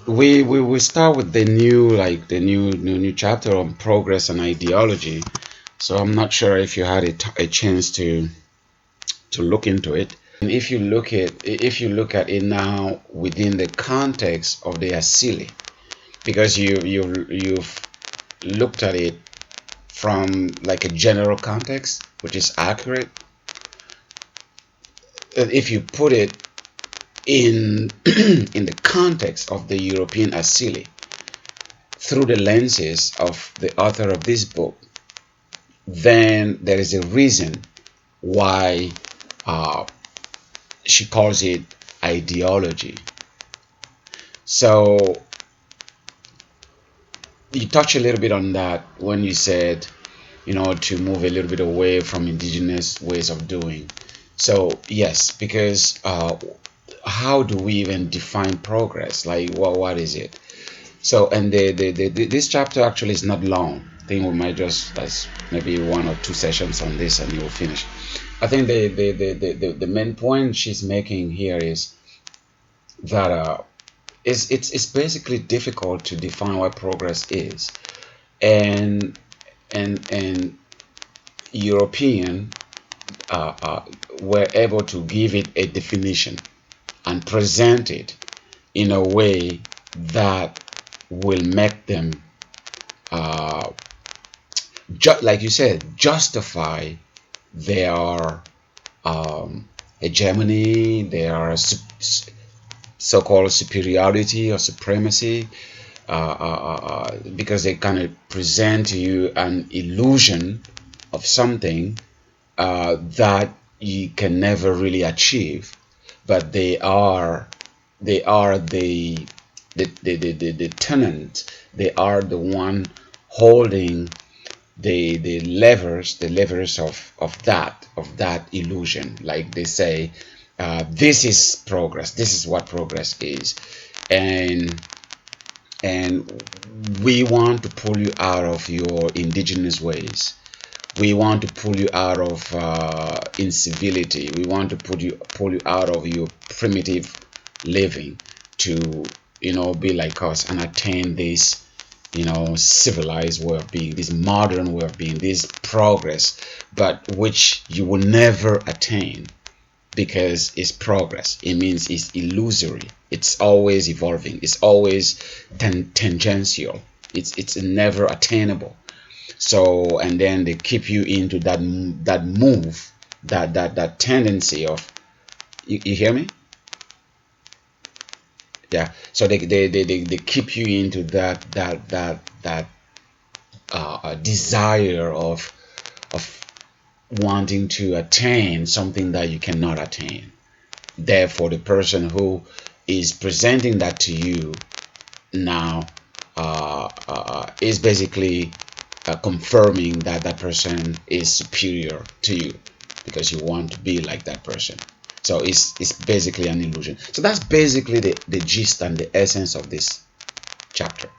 we start with the new chapter on progress and ideology. So I'm not sure if you had a chance to look into it. And if you look at it now within the context of the asili, because you've looked at it from like a general context, which is accurate. If you put it in in the context of the European asili through the lenses of the author of this book, then there is a reason why she calls it ideology. So you touch a little bit on that when you said, to move a little bit away from indigenous ways of doing. So yes, because how do we even define progress? Like, what is it? So, and this chapter actually is not long. I think we might just, that's maybe 1 or 2 sessions on this, and you'll finish. I think the main point she's making here is that it's basically difficult to define what progress is, and European were able to give it a definition and present it in a way that will make them, like you said, justify their hegemony, their so-called superiority or supremacy, because they kind of present to you an illusion of something that you can never really achieve, but they are the tenant. They are the one holding the levers of that illusion. Like they say, this is progress. This is what progress is, and we want to pull you out of your indigenous ways. We want to pull you out of incivility. We want to pull you out of your primitive living to, be like us and attain this, civilized way of being, this modern way of being, this progress, but which you will never attain because it's progress. It means it's illusory. It's always evolving. It's always tangential. It's never attainable. So, and then they keep you into that move, that tendency of, you hear me? Yeah. So they keep you into that desire of wanting to attain something that you cannot attain. Therefore, the person who is presenting that to you now is basically confirming that that person is superior to you because you want to be like that person. So it's basically an illusion. So that's basically the gist and the essence of this chapter.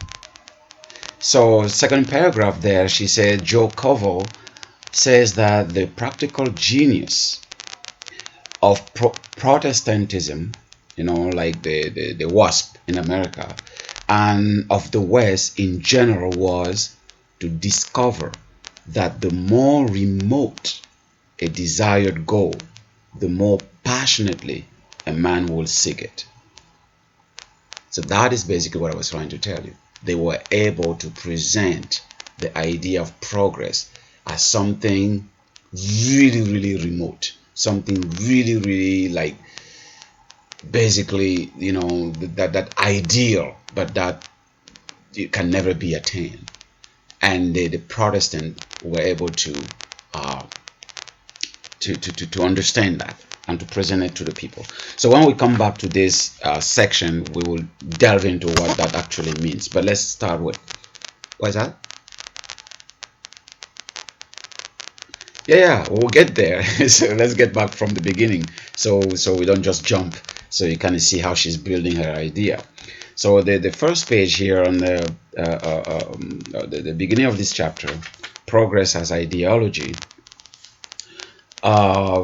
So second paragraph there, she said, Joe Covell says that the practical genius of Protestantism, like the WASP in America, and of the West in general, was to discover that the more remote a desired goal, the more passionately a man will seek it. So that is basically what I was trying to tell you. They were able to present the idea of progress as something really, really remote, something really, really like basically, that ideal, but that it can never be attained. And the Protestant were able to understand that and to present it to the people. So when we come back to this section, we will delve into what that actually means. But let's start with, what is that? Yeah, we'll get there. So let's get back from the beginning, so we don't just jump. So you kind of see how she's building her idea. So the first page here on the beginning of this chapter, progress as ideology.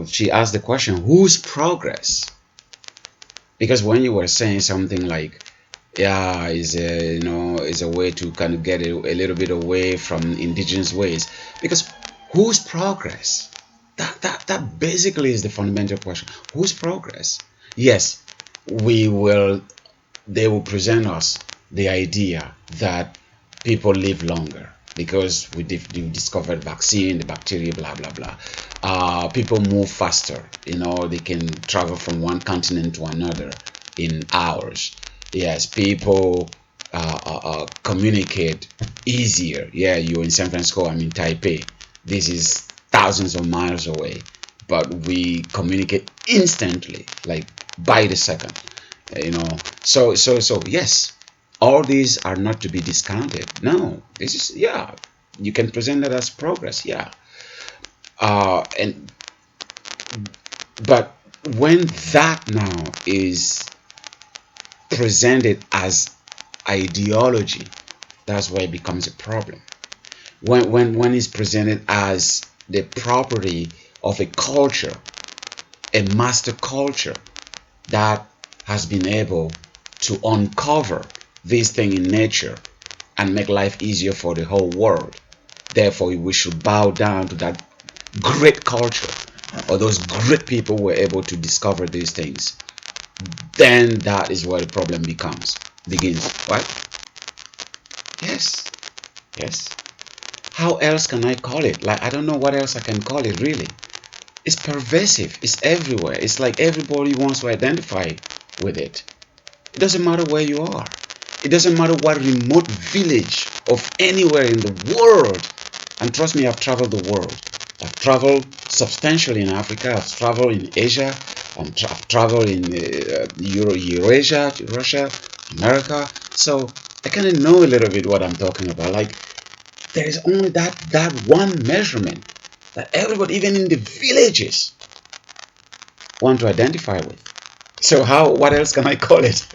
She asked the question, whose progress? Because when you were saying something like Yeah, is a is a way to kind of get a little bit away from indigenous ways, because whose progress? That basically is the fundamental question. Whose progress? Yes, we will. They will present us the idea that people live longer because we discovered vaccine, the bacteria, blah blah blah. People move faster. They can travel from one continent to another in hours. Yes, people communicate easier. Yeah, you're in San Francisco, I'm in Taipei. This is thousands of miles away, but we communicate instantly, like by the second. So yes, all these are not to be discounted. No, this is, yeah, you can present that as progress. Yeah, and but when that now is presented as ideology, that's where it becomes a problem. When it's presented as the property of a culture, a master culture that has been able to uncover this thing in nature and make life easier for the whole world, therefore we should bow down to that great culture, or those great people who were able to discover these things, then that is where the problem begins, right? Yes, yes. How else can I call it? Like, I don't know what else I can call it, really. It's pervasive, it's everywhere. It's like everybody wants to identify with it. It doesn't matter where you are. It doesn't matter what remote village of anywhere in the world. And trust me, I've traveled the world. I've traveled substantially in Africa. I've traveled in Asia. I've traveled in Eurasia, Russia, America. So I kind of know a little bit what I'm talking about. Like, there is only that one measurement that everybody, even in the villages, want to identify with. So what else can I call it?